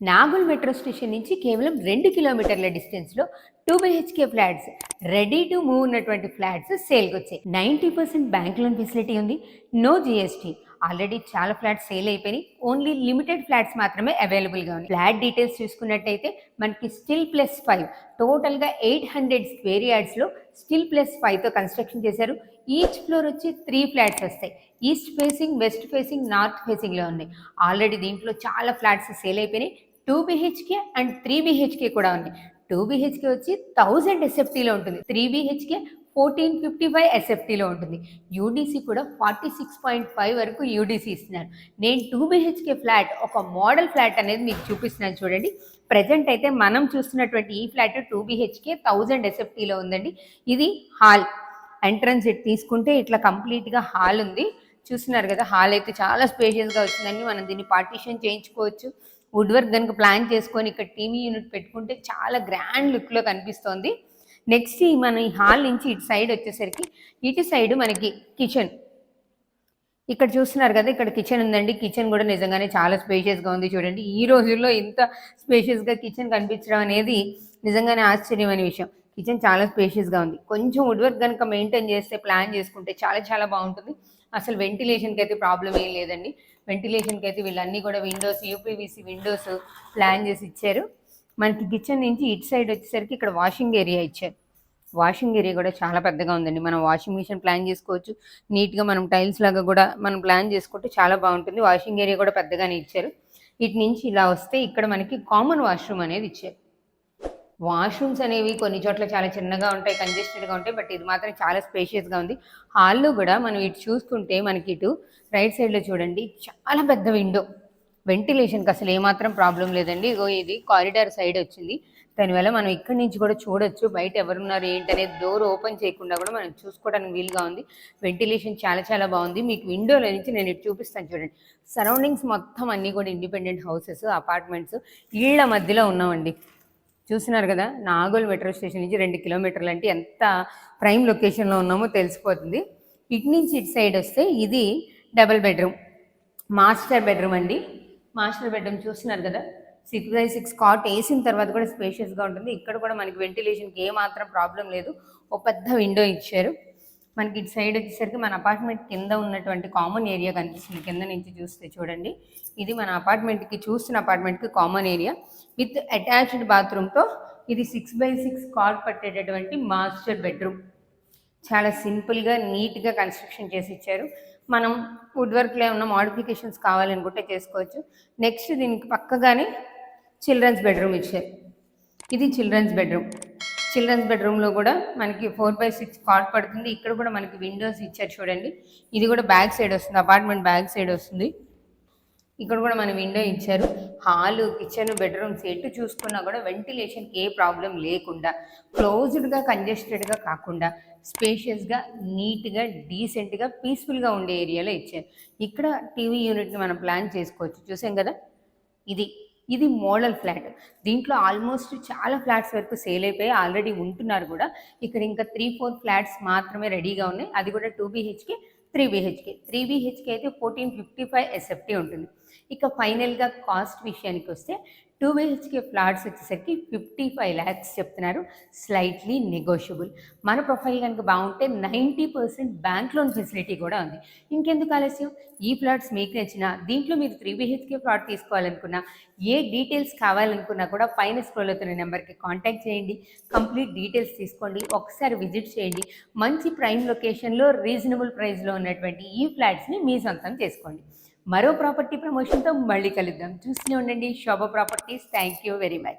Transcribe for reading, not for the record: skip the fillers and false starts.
Nagole metro station నుంచి కేవలం 2 కిలోమీటర్ల డిస్టెన్స్‌లో 2 BHK flats, ready to move ఉన్నటువంటి ఫ్లాట్స్ సేల్‌కొచ్చాయి. 90% బ్యాంక్ లోన్ ఫెసిలిటీ ఉంది. No GST. ఆల్రెడీ చాలా ఫ్లాట్స్ సేల్ అయిపోయినాయి. ఓన్లీ లిమిటెడ్ ఫ్లాట్స్ మాత్రమే అవైలబుల్‌గా ఉన్నాయి. ఫ్లాట్ డీటెయిల్స్ చూసుకున్నట్టయితే మనకి స్టిల్ +5 టోటల్‌గా 800 స్క్వేర్ యార్డ్స్‌లో స్టిల్ +5తో కన్స్ట్రక్షన్ చేశారు. ఈచ్ ఫ్లోర్ వచ్చి 3 ఫ్లాట్స్ వస్తాయి. East facing, west facing, north ఫేసింగ్‌లో ఉన్నాయి. ఆల్రెడీ దీంట్లో చాలా ఫ్లాట్స్ సేల్ అయిపోయినాయి. 2 బీహెచ్‌కే అండ్ 3 బీహెచ్‌కే కూడా ఉంది. 2 బీహెచ్‌కే వచ్చి 1000 ఎస్ఎఫ్టీలో ఉంటుంది. 3 బీహెచ్‌కే 1455 ఎస్ఎఫ్టీలో ఉంటుంది. యూడీసీ కూడా 46.5 వరకు యూడీసీ ఇస్తున్నారు. నేను 2 బీహెచ్‌కే ఫ్లాట్ ఒక మోడల్ ఫ్లాట్ అనేది మీకు చూపిస్తున్నాను చూడండి. ప్రెజెంట్ అయితే మనం చూస్తున్నటువంటి ఈ ఫ్లాట్ 2 బీహెచ్‌కే 1000 ఎస్ఎఫ్టీలో ఉందండి. ఇది హాల్. ఎంట్రన్స్ ఇటు తీసుకుంటే ఇట్లా కంప్లీట్‌గా హాల్ ఉంది. చూస్తున్నారు కదా, హాల్ అయితే చాలా స్పేషియస్‌గా వచ్చిందండి. మనం దీన్ని పార్టీషన్ చేయించుకోవచ్చు. వుడ్ వర్క్ కనుక ప్లాన్ చేసుకొని ఇక్కడ టీవీ యూనిట్ పెట్టుకుంటే చాలా గ్రాండ్ లుక్లో కనిపిస్తోంది. నెక్స్ట్ మన ఈ హాల్ నుంచి ఇటు సైడ్ వచ్చేసరికి ఇటు సైడ్ మనకి కిచెన్. ఇక్కడ చూస్తున్నారు కదా, ఇక్కడ కిచెన్ ఉందండి. కిచెన్ కూడా నిజంగానే చాలా స్పేషియస్గా ఉంది చూడండి. ఈ రోజుల్లో ఇంత స్పేషియస్గా కిచెన్ కనిపించడం అనేది నిజంగానే ఆశ్చర్యమైన విషయం. కిచెన్ చాలా స్పేషియస్గా ఉంది. కొంచెం వుడ్ వర్క్ కనుక మెయింటైన్ చేస్తే, ప్లాన్ చేసుకుంటే చాలా చాలా బాగుంటుంది. అసలు వెంటిలేషన్కి అయితే ప్రాబ్లం ఏం లేదండి. వెంటిలేషన్కి అయితే వీళ్ళన్నీ కూడా విండోస్, యూపీవీసీ విండోస్ ప్లాన్ చేసి ఇచ్చారు. మనకి కిచెన్ నుంచి ఇటు సైడ్ వచ్చేసరికి ఇక్కడ వాషింగ్ ఏరియా ఇచ్చారు. వాషింగ్ ఏరియా కూడా చాలా పెద్దగా ఉందండి. మనం వాషింగ్ మిషన్ ప్లాన్ చేసుకోవచ్చు. నీట్‌గా మనం టైల్స్ లాగా కూడా మనం ప్లాన్ చేసుకుంటే చాలా బాగుంటుంది. వాషింగ్ ఏరియా కూడా పెద్దగానే ఇచ్చారు. ఇటు నుంచి ఇలా వస్తే ఇక్కడ మనకి కామన్ వాష్రూమ్ అనేది ఇచ్చారు. వాష్రూమ్స్ అనేవి కొన్ని చోట్ల చాలా చిన్నగా ఉంటాయి, కంజెస్టెడ్‌గా ఉంటాయి. బట్ ఇది మాత్రం చాలా స్పేషియస్‌గా ఉంది. హాల్‌లో కూడా మనం ఇటు చూసుకుంటే మనకి ఇటు రైట్ సైడ్‌లో చూడండి చాలా పెద్ద విండో. వెంటిలేషన్‌కి అసలు ఏమాత్రం ప్రాబ్లం లేదండి. ఇగో ఇది కారిడార్ సైడ్ వచ్చింది. దానివల్ల మనం ఇక్కడి నుంచి కూడా చూడొచ్చు బయట ఎవరున్నారు ఏంటనేది. డోర్ ఓపెన్ చేయకుండా కూడా మనం చూసుకోవడానికి వీలుగా ఉంది. వెంటిలేషన్ చాలా చాలా బాగుంది. మీకు విండోలో నుంచి నేను ఇటు చూపిస్తాను చూడండి. సరౌండింగ్స్ మొత్తం అన్నీ కూడా ఇండిపెండెంట్ హౌసెస్, అపార్ట్మెంట్స్, ఇళ్ల మధ్యలో ఉన్నామండి. చూస్తున్నారు కదా, నాగోల్ మెట్రో స్టేషన్ నుంచి 2 కిలోమీటర్లు అంటే ఎంత ప్రైమ్ లొకేషన్లో ఉన్నామో తెలిసిపోతుంది. ఇటు నుంచి ఇటు సైడ్ వస్తే ఇది డబుల్ బెడ్రూమ్, మాస్టర్ బెడ్రూమ్ అండి. మాస్టర్ బెడ్రూమ్ చూస్తున్నారు కదా, 6x6 కాట్ వేసిన తర్వాత కూడా స్పేషియస్గా ఉంటుంది. ఇక్కడ కూడా మనకి వెంటిలేషన్కి ఏమాత్రం ప్రాబ్లం లేదు. ఒక పెద్ద విండో ఇచ్చారు. మనకి ఇటు సైడ్ వచ్చేసరికి మన అపార్ట్మెంట్ కింద ఉన్నటువంటి కామన్ ఏరియా కనిపిస్తుంది. కింద నుంచి చూస్తే చూడండి, ఇది మన అపార్ట్మెంట్కి, చూస్తున్న అపార్ట్మెంట్కి కామన్ ఏరియా విత్ అటాచ్డ్ బాత్రూమ్తో. ఇది 6x6 కాట్ పట్టేటటువంటి మాస్టర్ బెడ్రూమ్. చాలా సింపుల్గా నీట్గా కన్స్ట్రక్షన్ చేసి ఇచ్చారు. మనం వుడ్ వర్క్లో ఏమన్నా మోడిఫికేషన్స్ కావాలనుకుంటే చేసుకోవచ్చు. నెక్స్ట్ దీనికి పక్కగానే చిల్డ్రన్స్ బెడ్రూమ్ ఇచ్చారు. ఇది చిల్డ్రన్స్ బెడ్రూమ్. చిల్డ్రన్స్ బెడ్రూమ్లో కూడా మనకి 4x6 కాట్ పడుతుంది. ఇక్కడ కూడా మనకి విండోస్ ఇచ్చారు చూడండి. ఇది కూడా బ్యాక్ సైడ్ వస్తుంది, అపార్ట్మెంట్ బ్యాక్ సైడ్ వస్తుంది. ఇక్కడ కూడా మన విండో ఇచ్చారు. హాలు, కిచెన్, బెడ్రూమ్స్ ఎటు చూసుకున్నా కూడా వెంటిలేషన్కి ఏ ప్రాబ్లం లేకుండా, క్లోజ్డ్గా కంజెస్టెడ్గా కాకుండా స్పేషియస్గా, నీట్గా, డీసెంట్గా, పీస్ఫుల్గా ఉండే ఏరియాలో ఇచ్చారు. ఇక్కడ టీవీ యూనిట్ని మనం ప్లాన్ చేసుకోవచ్చు. చూసాం కదా, ఇది ఇది మోడల్ ఫ్లాట్. దీంట్లో ఆల్మోస్ట్ చాలా ఫ్లాట్స్ వరకు సేల్ అయిపోయి ఆల్రెడీ ఉంటున్నారు కూడా. ఇక్కడ ఇంకా 3-4 ఫ్లాట్స్ మాత్రమే రెడీగా ఉన్నాయి. అది కూడా 2 బీహెచ్కే, 3 బీహెచ్కే. 3 బీహెచ్కే అయితే 1455 ఎస్ఎఫ్టీ ఉంటుంది. ఇక ఫైనల్గా కాస్ట్ విషయానికి వస్తే 2 బీహెచ్కే ఫ్లాట్స్ వచ్చేసరికి 55 lakhs చెప్తున్నారు. Slightly negotiable. మన ప్రొఫైల్ కనుక బాగుంటే 90% బ్యాంక్ లోన్ ఫెసిలిటీ కూడా ఉంది. ఇంకెందుకు ఆలస్యం, ఈ ఫ్లాట్స్ మీకు నచ్చినా, దీంట్లో మీరు 3 బీహెచ్కే ఫ్లాట్ తీసుకోవాలనుకున్నా, ఏ డీటెయిల్స్ కావాలనుకున్నా కూడా పైన స్క్రోల్ అవుతున్న నెంబర్కి కాంటాక్ట్ చేయండి. కంప్లీట్ డీటెయిల్స్ తీసుకోండి, ఒకసారి విజిట్ చేయండి. మంచి ప్రైమ్ లొకేషన్లో రీజనబుల్ ప్రైస్లో ఉన్నటువంటి ఈ ఫ్లాట్స్ని మీ సొంతం చేసుకోండి. మరో ప్రాపర్టీ ప్రమోషన్తో మళ్ళీ కలుద్దాం. చూస్తూనే ఉండండి Shobha properties. Thank you very much.